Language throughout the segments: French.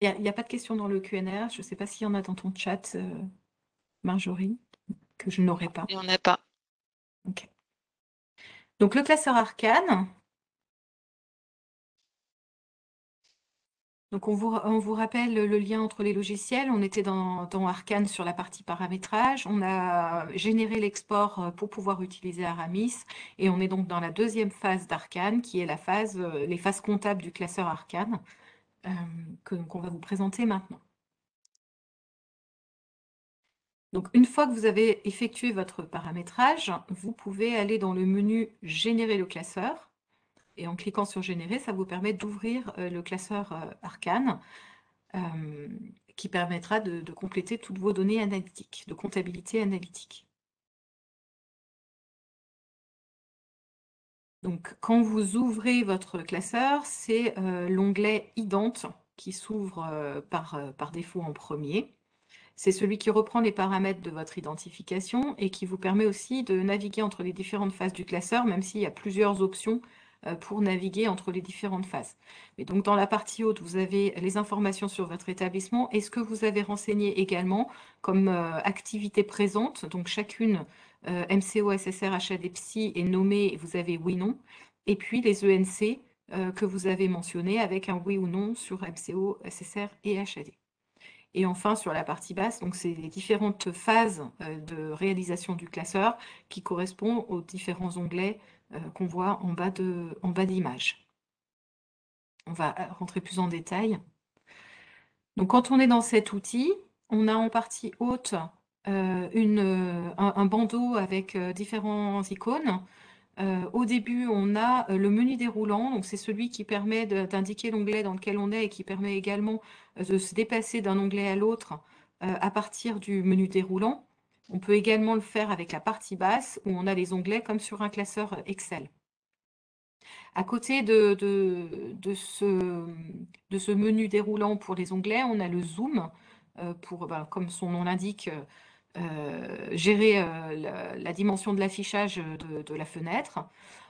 Il n'y a pas de questions dans le Q&A. Je ne sais pas s'il y en a dans ton chat, Marjorie, que je n'aurai pas. Il n'y en a pas. Ok. Donc, le classeur Arcane. Donc, on vous rappelle le lien entre les logiciels. On était dans Arcane sur la partie paramétrage. On a généré l'export pour pouvoir utiliser Aramis. Et on est donc dans la deuxième phase d'Arcane, qui est la phase, les phases comptables du classeur Arcane, qu'on va vous présenter maintenant. Donc, une fois que vous avez effectué votre paramétrage, vous pouvez aller dans le menu « Générer le classeur ». Et en cliquant sur « Générer », ça vous permet d'ouvrir le classeur Arcane, qui permettra de compléter toutes vos données analytiques, de comptabilité analytique. Donc, quand vous ouvrez votre classeur, c'est l'onglet « Ident » qui s'ouvre par défaut en premier. C'est celui qui reprend les paramètres de votre identification et qui vous permet aussi de naviguer entre les différentes phases du classeur, même s'il y a plusieurs options pour naviguer entre les différentes phases. Et donc, dans la partie haute, vous avez les informations sur votre établissement et ce que vous avez renseigné également comme activité présente. Donc, chacune MCO, SSR, HAD, Psy est nommée, vous avez oui, non. Et puis, les ENC que vous avez mentionnés avec un oui ou non sur MCO, SSR et HAD. Et enfin, sur la partie basse, donc c'est les différentes phases de réalisation du classeur qui correspondent aux différents onglets qu'on voit en bas d'image. On va rentrer plus en détail. Donc, quand on est dans cet outil, on a en partie haute un bandeau avec différentes icônes. Au début, on a le menu déroulant, donc c'est celui qui permet d'indiquer l'onglet dans lequel on est et qui permet également de se déplacer d'un onglet à l'autre à partir du menu déroulant. On peut également le faire avec la partie basse où on a les onglets comme sur un classeur Excel. À côté de ce menu déroulant pour les onglets, on a le zoom pour, comme son nom l'indique, gérer la dimension de l'affichage de la fenêtre.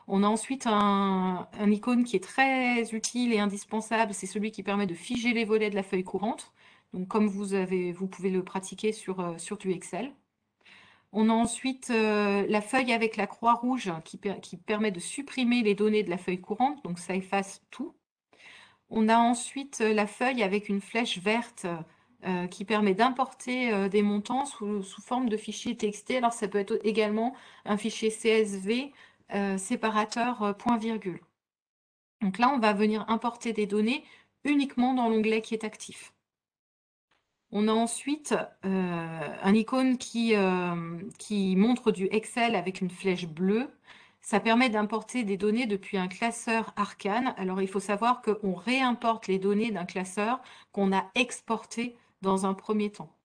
On a ensuite un icône qui est très utile et indispensable, c'est celui qui permet de figer les volets de la feuille courante. Donc, comme vous pouvez le pratiquer sur du Excel. On a ensuite la feuille avec la croix rouge qui permet de supprimer les données de la feuille courante, donc ça efface tout. On a ensuite la feuille avec une flèche verte qui permet d'importer des montants sous forme de fichier TXT. Alors ça peut être également un fichier CSV séparateur point virgule. Donc là, on va venir importer des données uniquement dans l'onglet qui est actif. On a ensuite un icône qui montre du Excel avec une flèche bleue. Ça permet d'importer des données depuis un classeur Arcane. Alors, il faut savoir qu'on réimporte les données d'un classeur qu'on a exporté dans un premier temps.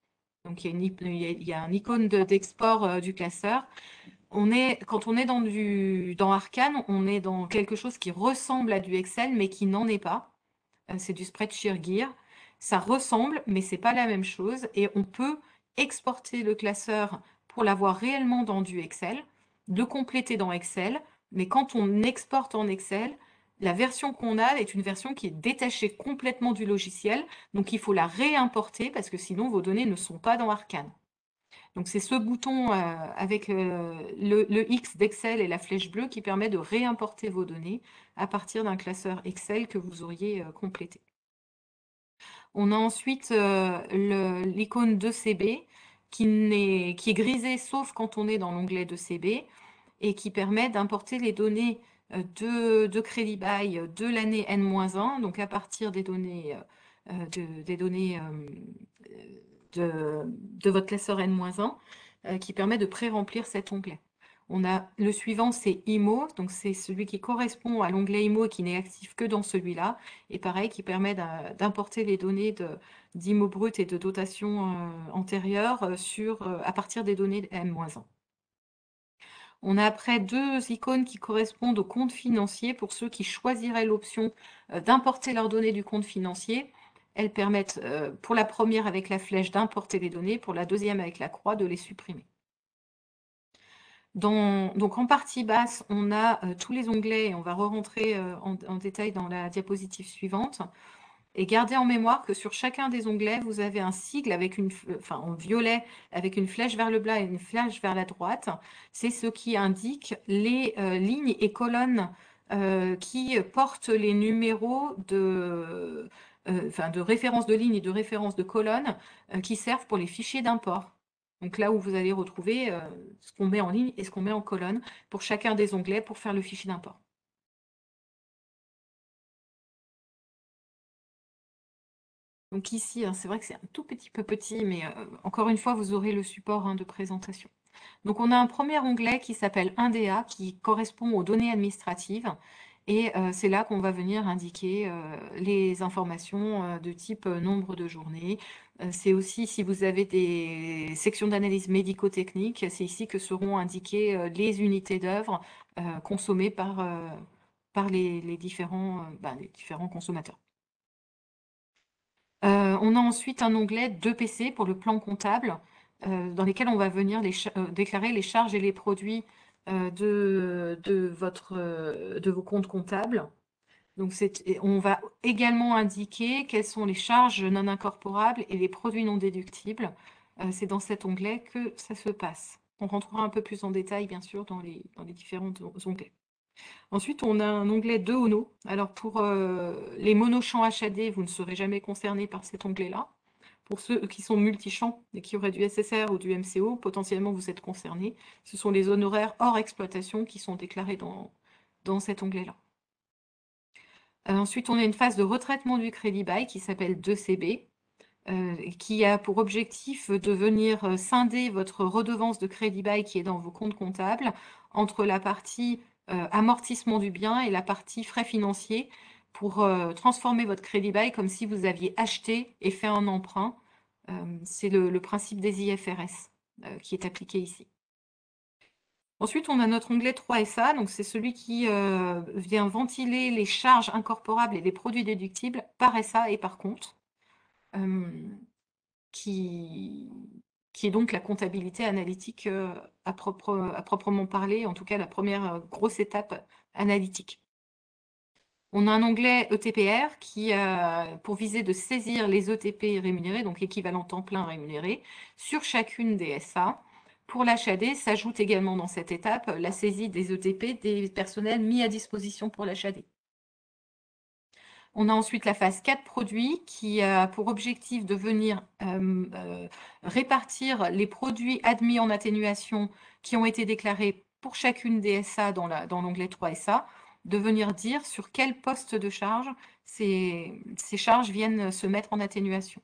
Donc, il y a un icône d'export du classeur. Quand on est dans Arcane, on est dans quelque chose qui ressemble à du Excel, mais qui n'en est pas. C'est du Spreadsheet Gear. Ça ressemble, mais ce n'est pas la même chose. Et on peut exporter le classeur pour l'avoir réellement dans du Excel, le compléter dans Excel. Mais quand on exporte en Excel, la version qu'on a est une version qui est détachée complètement du logiciel. Donc, il faut la réimporter parce que sinon, vos données ne sont pas dans Arcane. Donc, c'est ce bouton avec le X d'Excel et la flèche bleue qui permet de réimporter vos données à partir d'un classeur Excel que vous auriez complété. On a ensuite l'icône 2CB qui est grisée sauf quand on est dans l'onglet 2CB et qui permet d'importer les données de Crédit Bail de l'année N-1, donc à partir des données, de votre classeur N-1, qui permet de pré-remplir cet onglet. Le suivant, c'est IMO, donc c'est celui qui correspond à l'onglet IMO et qui n'est actif que dans celui-là. Et pareil, qui permet d'importer les données d'IMO brut et de dotation antérieure à partir des données M-1. On a après deux icônes qui correspondent au compte financier pour ceux qui choisiraient l'option d'importer leurs données du compte financier. Elles permettent, pour la première avec la flèche, d'importer les données, pour la deuxième avec la croix, de les supprimer. Donc en partie basse, on a tous les onglets, et on va re-rentrer en détail dans la diapositive suivante. Et gardez en mémoire que sur chacun des onglets, vous avez un sigle avec enfin, en violet, avec une flèche vers le bas et une flèche vers la droite. C'est ce qui indique les lignes et colonnes qui portent les numéros enfin, de référence de ligne et de référence de colonne qui servent pour les fichiers d'import. Donc là où vous allez retrouver ce qu'on met en ligne et ce qu'on met en colonne pour chacun des onglets pour faire le fichier d'import. Donc ici, hein, c'est vrai que c'est un tout petit peu petit, mais encore une fois, vous aurez le support de présentation. Donc on a un premier onglet qui s'appelle 1DA, qui correspond aux données administratives. Et c'est là qu'on va venir indiquer les informations de type nombre de journées. C'est aussi, si vous avez des sections d'analyse médico-technique, c'est ici que seront indiquées les unités d'œuvre consommées par les différents consommateurs. On a ensuite un onglet 2PC pour le plan comptable, dans lesquels on va venir déclarer les charges et les produits de vos comptes comptables. Donc, on va également indiquer quelles sont les charges non incorporables et les produits non déductibles. C'est dans cet onglet que ça se passe. On rentrera un peu plus en détail, bien sûr, dans les différents onglets. Ensuite, on a un onglet de Ono. Alors, pour les monochamps HAD, vous ne serez jamais concerné par cet onglet-là. Pour ceux qui sont multichamps et qui auraient du SSR ou du MCO, potentiellement, vous êtes concernés. Ce sont les honoraires hors exploitation qui sont déclarés dans cet onglet-là. Ensuite, on a une phase de retraitement du crédit bail qui s'appelle 2CB, qui a pour objectif de venir scinder votre redevance de crédit bail qui est dans vos comptes comptables entre la partie amortissement du bien et la partie frais financiers pour transformer votre crédit bail comme si vous aviez acheté et fait un emprunt. C'est le principe des IFRS qui est appliqué ici. Ensuite, on a notre onglet 3SA, donc c'est celui qui vient ventiler les charges incorporables et les produits déductibles par SA et par compte, qui est donc la comptabilité analytique à proprement parler, en tout cas la première grosse étape analytique. On a un onglet ETPR qui a pour viser de saisir les ETP rémunérés, donc équivalent temps plein rémunéré, sur chacune des SA. Pour l'HAD, s'ajoute également dans cette étape la saisie des ETP des personnels mis à disposition pour l'HAD. On a ensuite la phase 4 produits qui a pour objectif de venir répartir les produits admis en atténuation qui ont été déclarés pour chacune des SA dans l'onglet 3 SA, de venir dire sur quel poste de charge ces charges viennent se mettre en atténuation.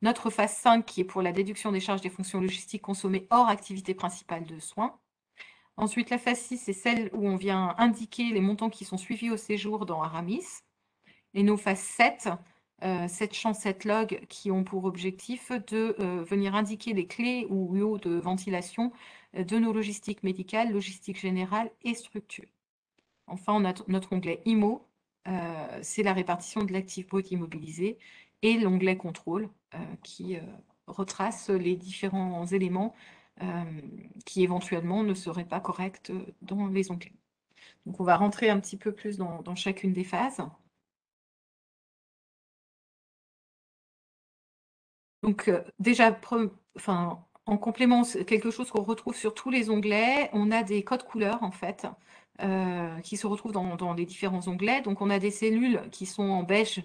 Notre phase 5 qui est pour la déduction des charges des fonctions logistiques consommées hors activité principale de soins. Ensuite, la phase 6, c'est celle où on vient indiquer les montants qui sont suivis au séjour dans Aramis. Et nos phases 7, 7 champs, 7 logs, qui ont pour objectif de venir indiquer les clés ou UO de ventilation de nos logistiques médicales, logistique générale et structure. Enfin, on a notre onglet IMO, c'est la répartition de l'actif brut immobilisé, et l'onglet contrôle, qui retrace les différents éléments qui éventuellement ne seraient pas corrects dans les onglets. Donc, on va rentrer un petit peu plus dans chacune des phases. Donc déjà, en complément, quelque chose qu'on retrouve sur tous les onglets, on a des codes couleurs en fait, qui se retrouvent dans les différents onglets. Donc on a des cellules qui sont en beige,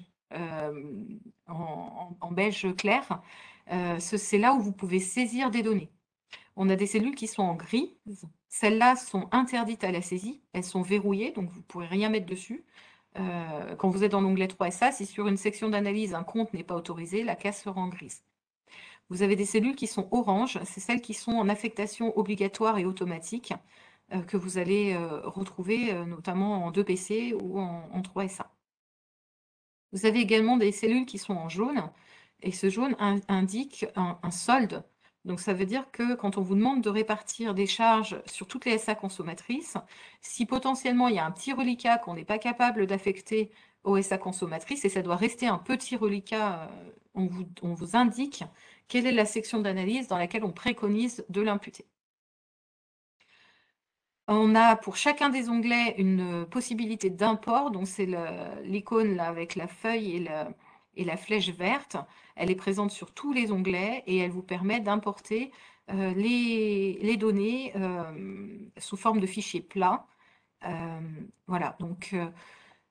en beige clair. C'est là où vous pouvez saisir des données. On a des cellules qui sont en gris. Celles-là sont interdites à la saisie. Elles sont verrouillées, donc vous ne pourrez rien mettre dessus. Quand vous êtes dans l'onglet 3SA, si sur une section d'analyse, un compte n'est pas autorisé, la case sera en grise. Vous avez des cellules qui sont oranges, c'est celles qui sont en affectation obligatoire et automatique, que vous allez retrouver notamment en 2PC ou en 3SA. Vous avez également des cellules qui sont en jaune, et ce jaune indique un solde. Donc ça veut dire que quand on vous demande de répartir des charges sur toutes les SA consommatrices, si potentiellement il y a un petit reliquat qu'on n'est pas capable d'affecter aux SA consommatrices, et ça doit rester un petit reliquat, on vous indique quelle est la section d'analyse dans laquelle on préconise de l'imputer. On a pour chacun des onglets une possibilité d'import, donc c'est l'icône là avec la feuille Et la flèche verte, elle est présente sur tous les onglets et elle vous permet d'importer les données sous forme de fichiers plats. Voilà, donc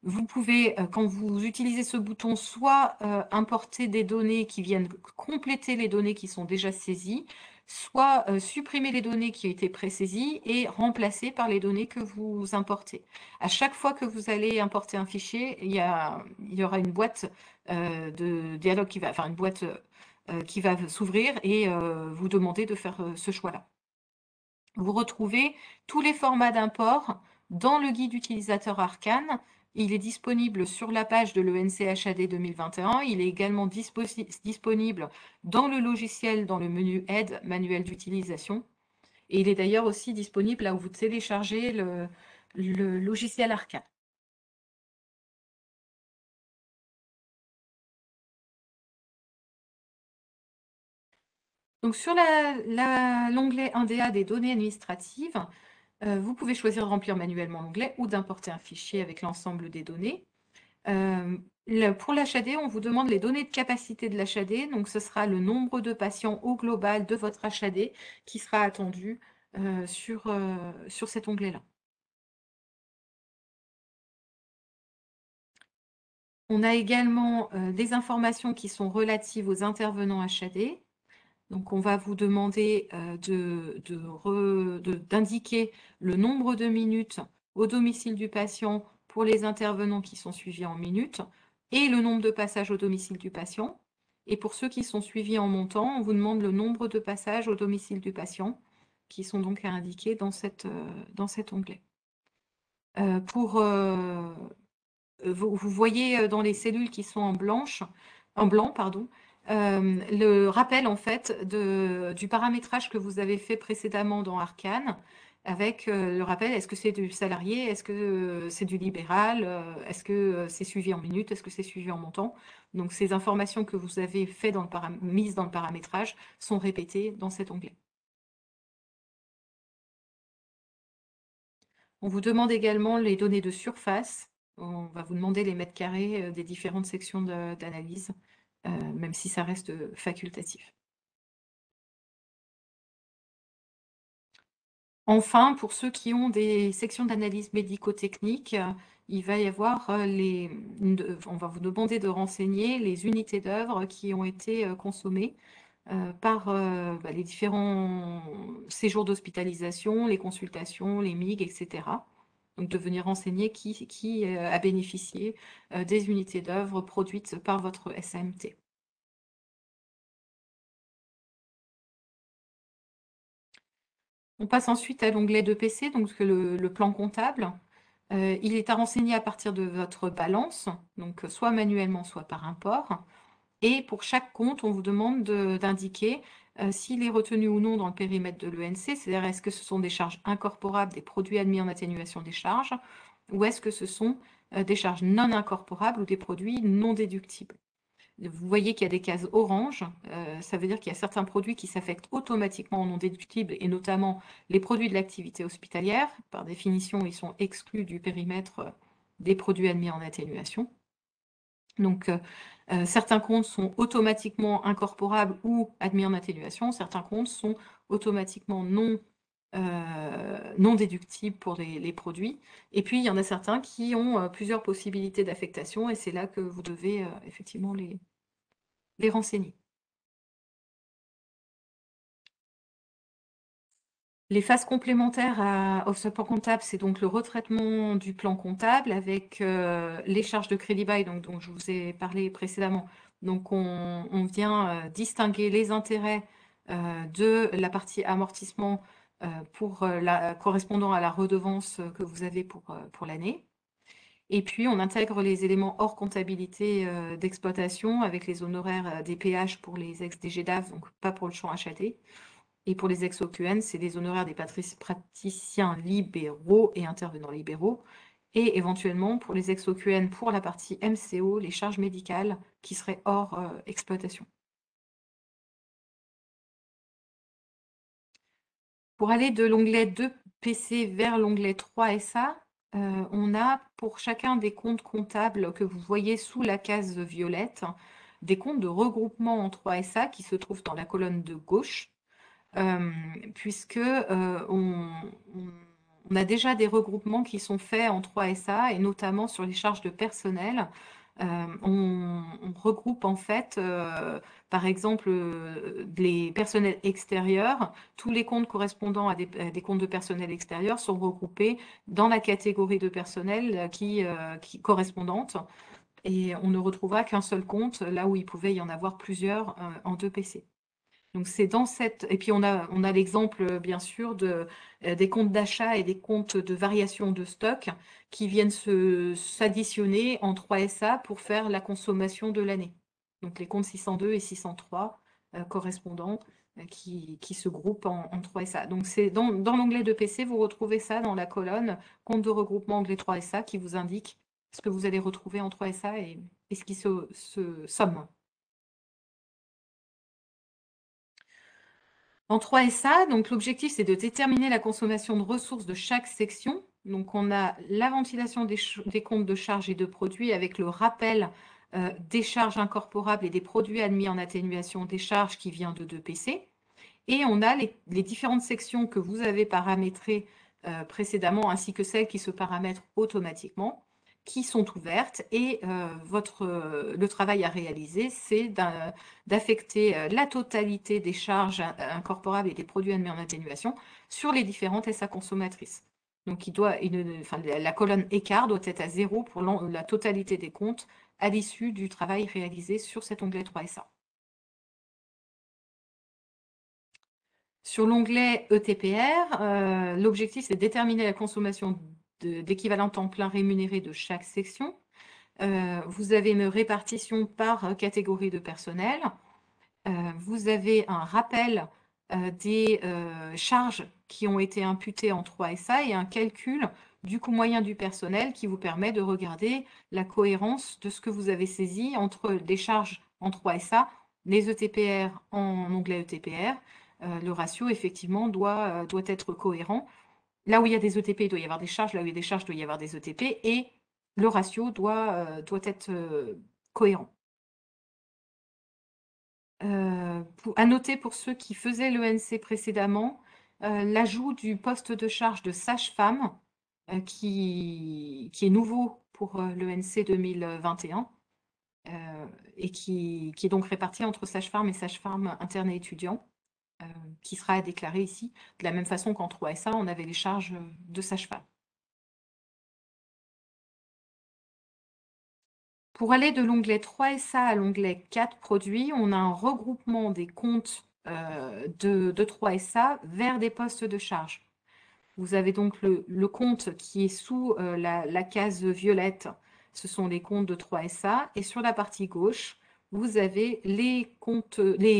vous pouvez, quand vous utilisez ce bouton, soit importer des données qui viennent compléter les données qui sont déjà saisies, soit supprimer les données qui ont été pré-saisies et remplacer par les données que vous importez. À chaque fois que vous allez importer un fichier, il y aura une boîte de dialogue qui va, enfin une boîte qui va s'ouvrir et vous demander de faire ce choix-là. Vous retrouvez tous les formats d'import dans le guide utilisateur Arcane. Il est disponible sur la page de l'ENCHAD 2021. Il est également disponible dans le logiciel, dans le menu Aide, manuel d'utilisation. Et il est d'ailleurs aussi disponible là où vous téléchargez le logiciel Arcane. Donc sur l'onglet 1DA des données administratives, vous pouvez choisir de remplir manuellement l'onglet ou d'importer un fichier avec l'ensemble des données. Pour l'HAD, on vous demande les données de capacité de l'HAD, donc ce sera le nombre de patients au global de votre HAD qui sera attendu sur cet onglet-là. On a également des informations qui sont relatives aux intervenants HAD. Donc on va vous demander d'indiquer le nombre de minutes au domicile du patient pour les intervenants qui sont suivis en minutes et le nombre de passages au domicile du patient. Et pour ceux qui sont suivis en montant, on vous demande le nombre de passages au domicile du patient qui sont donc à indiquer dans cet onglet. Vous voyez dans les cellules qui sont en blanc, pardon, le rappel en fait du paramétrage que vous avez fait précédemment dans Arcane, avec le rappel, est-ce que c'est du salarié, est-ce que c'est du libéral, est-ce que c'est suivi en minutes, est-ce que c'est suivi en montant. Donc ces informations que vous avez mises dans le paramétrage sont répétées dans cet onglet. On vous demande également les données de surface. On va vous demander les mètres carrés des différentes sections d'analyse, même si ça reste facultatif. Enfin, pour ceux qui ont des sections d'analyse médico-technique, il va y avoir on va vous demander de renseigner les unités d'œuvre qui ont été consommées par les différents séjours d'hospitalisation, les consultations, les MIG, etc. Donc de venir renseigner qui a bénéficié des unités d'œuvre produites par votre SAMT. On passe ensuite à l'onglet de PC, donc le plan comptable. Il est à renseigner à partir de votre balance, donc soit manuellement, soit par import. Et pour chaque compte, on vous demande d'indiquer s'il est retenu ou non dans le périmètre de l'ENC, c'est-à-dire est-ce que ce sont des charges incorporables, des produits admis en atténuation des charges, ou est-ce que ce sont des charges non incorporables ou des produits non déductibles. Vous voyez qu'il y a des cases orange, ça veut dire qu'il y a certains produits qui s'affectent automatiquement en non déductibles, et notamment les produits de l'activité hospitalière. Par définition, ils sont exclus du périmètre des produits admis en atténuation. Donc, certains comptes sont automatiquement incorporables ou admis en atténuation, certains comptes sont automatiquement non déductibles pour les produits. Et puis, il y en a certains qui ont plusieurs possibilités d'affectation, et c'est là que vous devez effectivement les renseigner. Les phases complémentaires au plan comptable, c'est donc le retraitement du plan comptable avec les charges de crédit bail dont je vous ai parlé précédemment. Donc, on vient distinguer les intérêts de la partie amortissement correspondant à la redevance que vous avez pour l'année. Et puis, on intègre les éléments hors comptabilité d'exploitation avec les honoraires des péages pour les ex-DGDAF, donc pas pour le champ HAD. Et pour les ex-OQN, c'est les honoraires des praticiens libéraux et intervenants libéraux. Et éventuellement, pour les ex-OQN, pour la partie MCO, les charges médicales qui seraient hors exploitation. Pour aller de l'onglet 2 PC vers l'onglet 3 SA, on a pour chacun des comptes comptables que vous voyez sous la case violette, des comptes de regroupement en 3SA qui se trouvent dans la colonne de gauche, puisque on a déjà des regroupements qui sont faits en 3SA, et notamment sur les charges de personnel. On regroupe en fait, par exemple, les personnels extérieurs. Tous les comptes correspondant à des comptes de personnel extérieur sont regroupés dans la catégorie de personnel qui correspondante, et on ne retrouvera qu'un seul compte là où il pouvait y en avoir plusieurs en 2PC. Donc c'est dans cette... Et puis on a l'exemple, bien sûr, des comptes d'achat et des comptes de variation de stock qui viennent s'additionner en 3SA pour faire la consommation de l'année. Donc les comptes 602 et 603 correspondants qui se groupent en 3SA. Donc c'est dans l'onglet de PC, vous retrouvez ça dans la colonne compte de regroupement onglet 3SA qui vous indique ce que vous allez retrouver en 3SA et ce qui se somme. En 3SA, donc l'objectif, c'est de déterminer la consommation de ressources de chaque section. Donc, on a la ventilation des comptes de charges et de produits avec le rappel des charges incorporables et des produits admis en atténuation des charges qui vient de 2PC. Et on a les différentes sections que vous avez paramétrées précédemment, ainsi que celles qui se paramètrent automatiquement, qui sont ouvertes, et le travail à réaliser, c'est d'affecter la totalité des charges incorporables et des produits admis en atténuation sur les différentes SA consommatrices. Donc la colonne écart doit être à 0 pour la totalité des comptes à l'issue du travail réalisé sur cet onglet 3SA. Sur l'onglet ETPR, l'objectif, c'est de déterminer la consommation d'équivalent temps plein rémunéré de chaque section. Vous avez une répartition par catégorie de personnel. Vous avez un rappel des charges qui ont été imputées en 3SA et un calcul du coût moyen du personnel qui vous permet de regarder la cohérence de ce que vous avez saisi entre les charges en 3SA, les ETPR en onglet ETPR. Le ratio, effectivement, doit être cohérent. Là où il y a des ETP, il doit y avoir des charges. Là où il y a des charges, il doit y avoir des ETP. Et le ratio doit être cohérent. À noter pour ceux qui faisaient l'ENC précédemment, l'ajout du poste de charge de sage-femme qui est nouveau pour l'ENC 2021 et qui est donc réparti entre sage-femme et sage-femme interne et étudiant, qui sera à déclarer ici, de la même façon qu'en 3SA, on avait les charges de sage-femme. Pour aller de l'onglet 3SA à l'onglet 4 produits, on a un regroupement des comptes de 3SA vers des postes de charge. Vous avez donc le compte qui est sous la case violette, ce sont les comptes de 3SA, et sur la partie gauche, vous avez les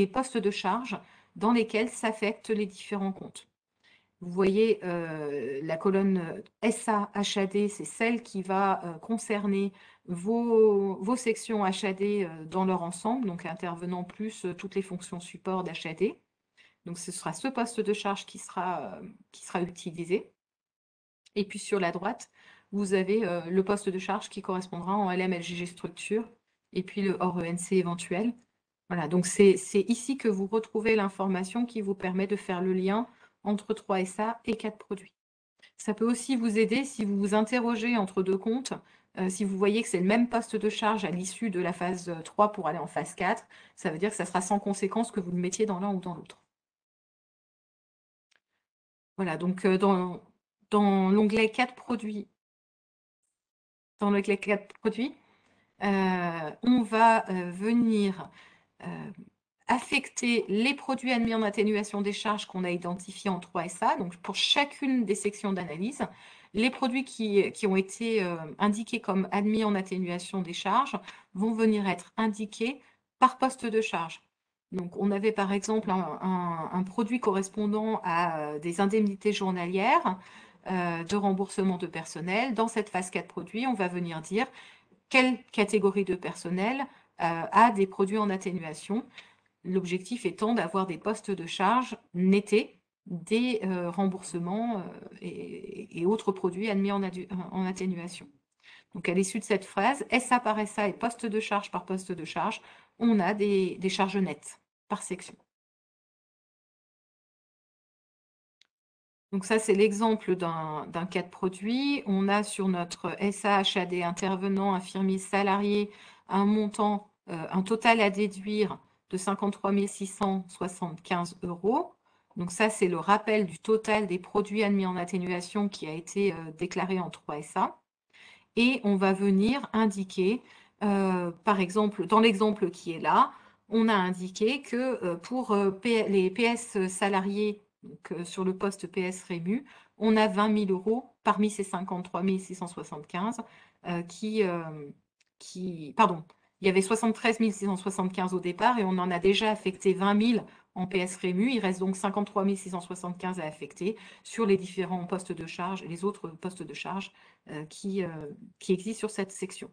postes de charge dans lesquels s'affectent les différents comptes. Vous voyez la colonne SA HAD, c'est celle qui va concerner vos sections HAD dans leur ensemble, donc intervenant plus toutes les fonctions support d'HAD. Donc ce sera ce poste de charge qui sera utilisé. Et puis sur la droite, vous avez le poste de charge qui correspondra en LM-LGG structure, et puis le hors ENC éventuel. Voilà, donc c'est ici que vous retrouvez l'information qui vous permet de faire le lien entre 3SA et 4 produits. Ça peut aussi vous aider si vous vous interrogez entre deux comptes, si vous voyez que c'est le même poste de charge à l'issue de la phase 3 pour aller en phase 4, ça veut dire que ça sera sans conséquence que vous le mettiez dans l'un ou dans l'autre. Voilà, donc dans l'onglet 4 produits, on va venir affecter les produits admis en atténuation des charges qu'on a identifiés en 3SA. Donc, pour chacune des sections d'analyse, les produits qui ont été indiqués comme admis en atténuation des charges vont venir être indiqués par poste de charge. Donc, on avait par exemple un produit correspondant à des indemnités journalières de remboursement de personnel. Dans cette phase 4 produits, on va venir dire quelle catégorie de personnel a des produits en atténuation. L'objectif étant d'avoir des postes de charge nettés des remboursements et autres produits admis en atténuation. Donc, à l'issue de cette phrase, SA par SA et poste de charge par poste de charge, on a des charges nettes par section. Donc ça, c'est l'exemple d'un cas de produit. On a sur notre SAHAD intervenant, infirmier, salarié, un montant, un total à déduire de 53 675 €. Donc ça, c'est le rappel du total des produits admis en atténuation qui a été déclaré en 3SA. Et on va venir indiquer, par exemple, dans l'exemple qui est là, on a indiqué que pour les PS salariés, donc, sur le poste PS Rému, on a 20 000 € parmi ces 53 675 pardon, il y avait 73 675 au départ et on en a déjà affecté 20 000 en PS Rému. Il reste donc 53 675 à affecter sur les différents postes de charge et les autres postes de charge qui existent sur cette section.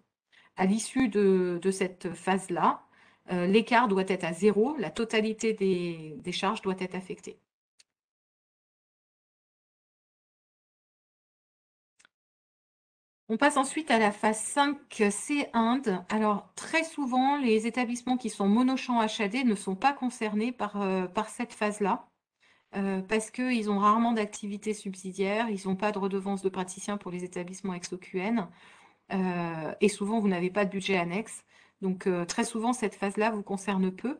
À l'issue de cette phase-là, l'écart doit être à 0, la totalité des charges doit être affectée. On passe ensuite à la phase 5C Inde. Alors, très souvent, les établissements qui sont monochamps HAD ne sont pas concernés par cette phase-là, parce qu'ils ont rarement d'activités subsidiaires, ils n'ont pas de redevance de praticien pour les établissements ex-OQN. Et souvent, vous n'avez pas de budget annexe. Donc, très souvent, cette phase-là vous concerne peu.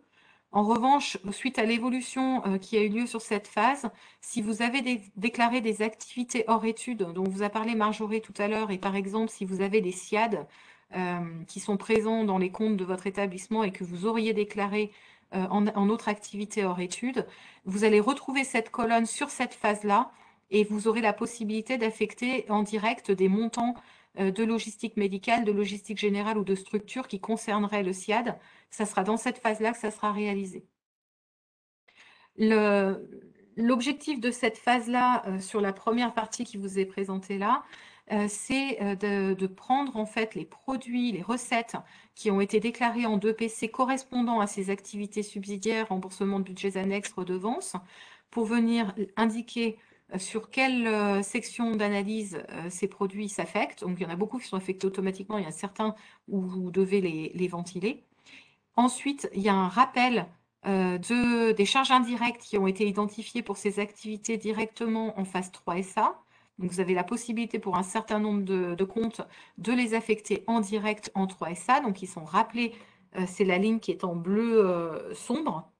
En revanche, suite à l'évolution qui a eu lieu sur cette phase, si vous avez déclaré des activités hors études, dont vous a parlé Marjorie tout à l'heure, et par exemple, si vous avez des SIAD qui sont présents dans les comptes de votre établissement et que vous auriez déclaré en autre activité hors études, vous allez retrouver cette colonne sur cette phase-là et vous aurez la possibilité d'affecter en direct des montants de logistique médicale, de logistique générale ou de structure qui concernerait le SIAD. Ça sera dans cette phase-là que ça sera réalisé. L'objectif de cette phase-là, sur la première partie qui vous est présentée là, c'est de prendre en fait les produits, les recettes qui ont été déclarées en 2PC correspondant à ces activités subsidiaires, remboursement de budgets annexes, redevances, pour venir indiquer sur quelle section d'analyse ces produits s'affectent. Donc, il y en a beaucoup qui sont affectés automatiquement, il y en a certains où vous devez les ventiler. Ensuite, il y a un rappel des charges indirectes qui ont été identifiées pour ces activités directement en phase 3SA. Donc, vous avez la possibilité pour un certain nombre de comptes de les affecter en direct en 3SA. Donc, ils sont rappelés, c'est la ligne qui est en bleu sombre.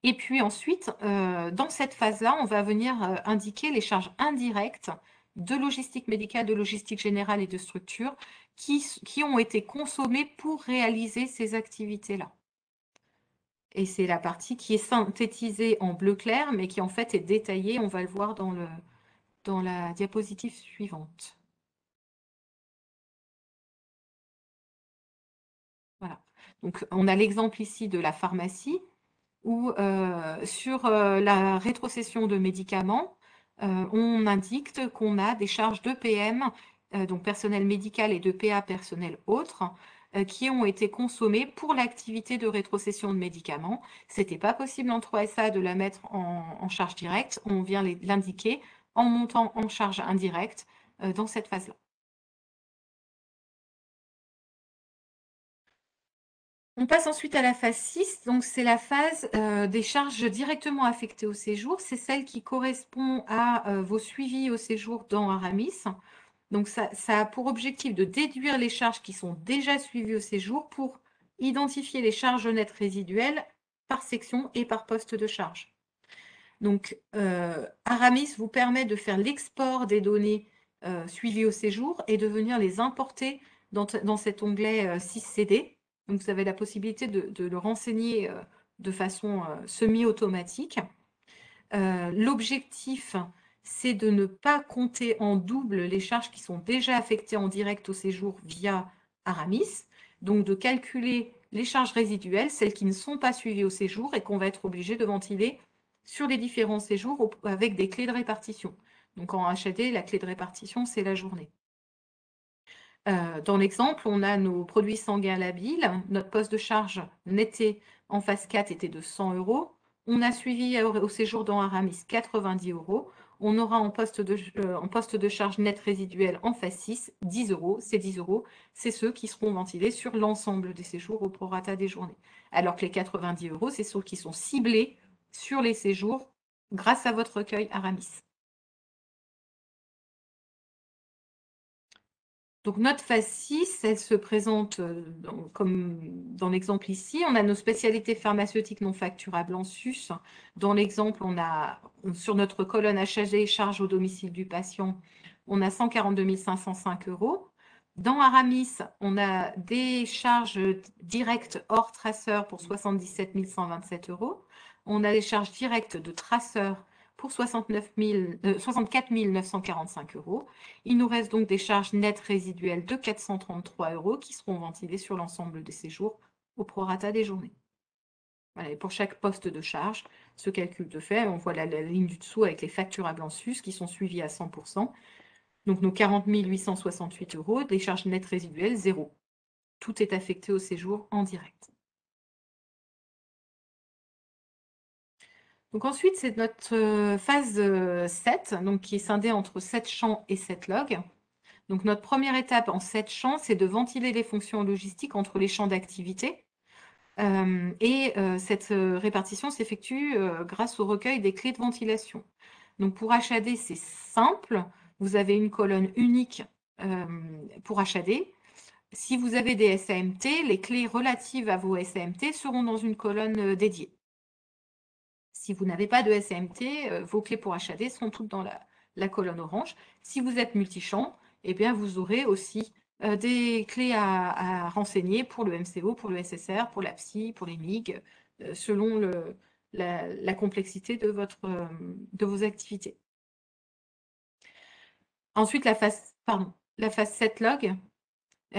Et puis ensuite, dans cette phase-là, on va venir indiquer les charges indirectes de logistique médicale, de logistique générale et de structure qui ont été consommées pour réaliser ces activités-là. Et c'est la partie qui est synthétisée en bleu clair, mais qui en fait est détaillée. On va le voir dans la diapositive suivante. Voilà. Donc, on a l'exemple ici de la pharmacie où sur la rétrocession de médicaments, on indique qu'on a des charges de PM, donc personnel médical et de PA personnel autre, qui ont été consommées pour l'activité de rétrocession de médicaments. Ce n'était pas possible en 3SA de la mettre en charge directe. On vient l'indiquer en montant en charge indirecte dans cette phase-là. On passe ensuite à la phase 6, donc c'est la phase des charges directement affectées au séjour. C'est celle qui correspond à vos suivis au séjour dans Aramis. Donc ça a pour objectif de déduire les charges qui sont déjà suivies au séjour pour identifier les charges nettes résiduelles par section et par poste de charge. Donc Aramis vous permet de faire l'export des données suivies au séjour et de venir les importer dans cet onglet 6CD. Donc, vous avez la possibilité de le renseigner de façon semi-automatique. L'objectif, c'est de ne pas compter en double les charges qui sont déjà affectées en direct au séjour via Aramis. Donc, de calculer les charges résiduelles, celles qui ne sont pas suivies au séjour et qu'on va être obligé de ventiler sur les différents séjours avec des clés de répartition. Donc, en HAD, la clé de répartition, c'est la journée. Dans l'exemple, on a nos produits sanguins labiles. Notre poste de charge netté en phase 4 était de 100 €. On a suivi au séjour dans Aramis 90 €. on aura en poste de charge net résiduel en phase 6, 10 euros. Ces 10 euros, c'est ceux qui seront ventilés sur l'ensemble des séjours au prorata des journées. Alors que les 90 euros, c'est ceux qui sont ciblés sur les séjours grâce à votre recueil Aramis. Donc notre phase 6, elle se présente comme dans l'exemple ici. On a nos spécialités pharmaceutiques non facturables en sus. Dans l'exemple, on a sur notre colonne HAG, charge au domicile du patient, on a 142 505 euros. Dans Aramis, on a des charges directes hors traceur pour 77 127 euros. On a des charges directes de traceur pour 64 945 euros. Il nous reste donc des charges nettes résiduelles de 433 euros qui seront ventilées sur l'ensemble des séjours au prorata des journées. Voilà, et pour chaque poste de charge, ce calcul de fait, on voit la ligne du dessous avec les facturables en sus qui sont suivis à 100%. Donc nos 40 868 euros, des charges nettes résiduelles, zéro. Tout est affecté au séjour en direct. Donc ensuite, c'est notre phase 7, donc qui est scindée entre 7 champs et 7 logs. Donc notre première étape en 7 champs, c'est de ventiler les fonctions logistiques entre les champs d'activité. Cette répartition s'effectue grâce au recueil des clés de ventilation. Donc pour HAD, c'est simple. Vous avez une colonne unique pour HAD. Si vous avez des SAMT, les clés relatives à vos SAMT seront dans une colonne dédiée. Si vous n'avez pas de SAMT, vos clés pour HAD seront toutes dans la colonne orange. Si vous êtes multichamp, eh bien, vous aurez aussi des clés à renseigner pour le MCO, pour le SSR, pour la PSI, pour les MIG, selon la complexité de vos activités. Ensuite, la phase 7 log,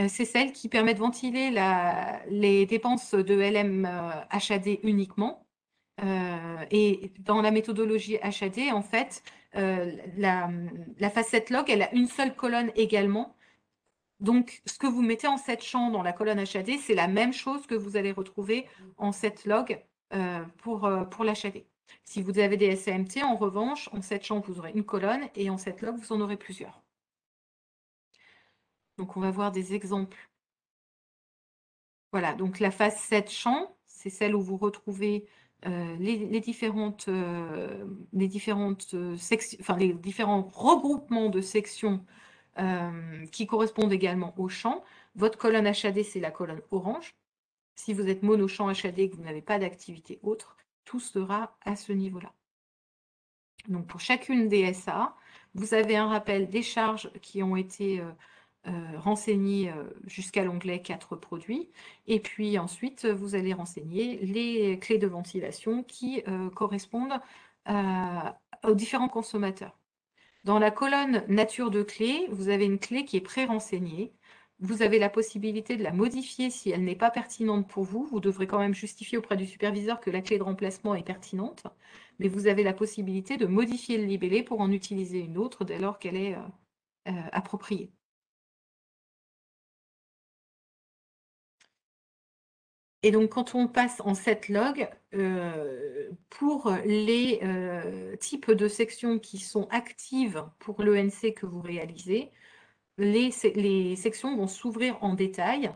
c'est celle qui permet de ventiler les dépenses de LM HAD uniquement. Et dans la méthodologie HAD, en fait, la phase 7 log, elle a une seule colonne également. Donc, ce que vous mettez en 7 champs dans la colonne HAD, c'est la même chose que vous allez retrouver en 7 log pour l'HAD. Si vous avez des SAMT, en revanche, en 7 champs, vous aurez une colonne et en 7 log, vous en aurez plusieurs. Donc, on va voir des exemples. Voilà, donc la phase 7 champs, c'est celle où vous retrouvez les différents regroupements de sections qui correspondent également aux champs. Votre colonne HAD, c'est la colonne orange. Si vous êtes monochamp HAD et que vous n'avez pas d'activité autre, tout sera à ce niveau-là. Donc pour chacune des SA, vous avez un rappel des charges qui ont été renseignées jusqu'à l'onglet 4 produits. Et puis ensuite, vous allez renseigner les clés de ventilation qui correspondent aux différents consommateurs. Dans la colonne nature de clé, vous avez une clé qui est pré-renseignée. Vous avez la possibilité de la modifier si elle n'est pas pertinente pour vous. Vous devrez quand même justifier auprès du superviseur que la clé de remplacement est pertinente. Mais vous avez la possibilité de modifier le libellé pour en utiliser une autre dès lors qu'elle est appropriée. Et donc, quand on passe en 7 log, pour les types de sections qui sont actives pour l'ENC que vous réalisez, les sections vont s'ouvrir en détail.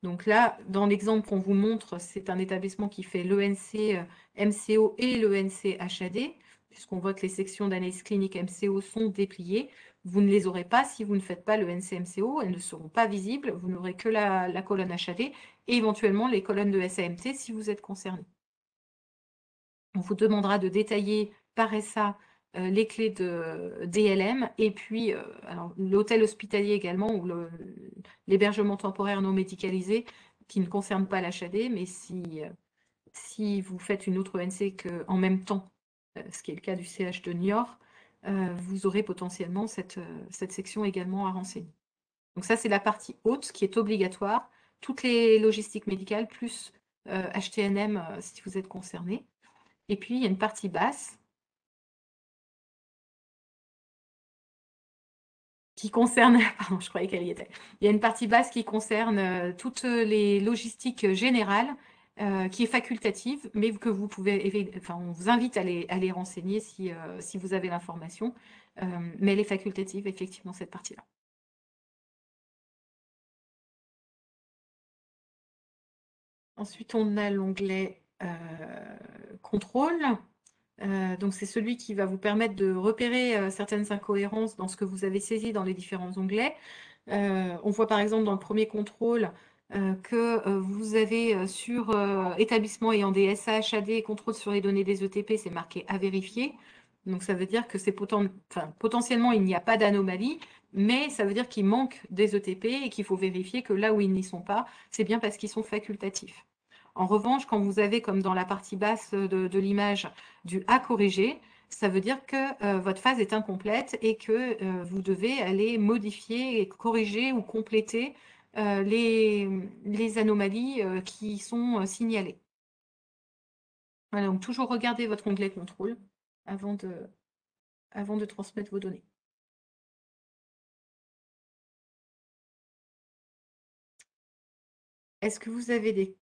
Donc là, dans l'exemple qu'on vous montre, c'est un établissement qui fait l'ENC MCO et l'ENC HAD, puisqu'on voit que les sections d'analyse clinique MCO sont dépliées. Vous ne les aurez pas si vous ne faites pas l'ENC MCO, elles ne seront pas visibles, vous n'aurez que la colonne HAD et éventuellement les colonnes de SAMT si vous êtes concerné. On vous demandera de détailler par SA les clés de DLM et puis l'hôtel hospitalier également ou l'hébergement temporaire non médicalisé qui ne concerne pas l'HAD, mais si vous faites une autre ENC en même temps, ce qui est le cas du CH de Niort, vous aurez potentiellement cette section également à renseigner. Donc ça, c'est la partie haute qui est obligatoire, toutes les logistiques médicales plus HTNM si vous êtes concerné. Et puis, il y a une partie basse qui concerne, pardon, je croyais qu'elle y était. Il y a une partie basse qui concerne toutes les logistiques générales qui est facultative, mais que vous pouvez, enfin, on vous invite à les renseigner si vous avez l'information, mais elle est facultative, effectivement, cette partie-là. Ensuite, on a l'onglet contrôle. Donc, c'est celui qui va vous permettre de repérer certaines incohérences dans ce que vous avez saisi dans les différents onglets. On voit par exemple dans le premier contrôle que vous avez sur établissement ayant des SH, AD et contrôle sur les données des ETP, c'est marqué à vérifier. Donc ça veut dire que c'est potentiellement il n'y a pas d'anomalie, mais ça veut dire qu'il manque des ETP et qu'il faut vérifier que là où ils n'y sont pas, c'est bien parce qu'ils sont facultatifs. En revanche, quand vous avez, comme dans la partie basse de l'image, du à corriger, ça veut dire que votre phase est incomplète et que vous devez aller modifier, et corriger ou compléter les anomalies qui sont signalées. Voilà, donc toujours regarder votre onglet contrôle avant de transmettre vos données. Est-ce que vous avez des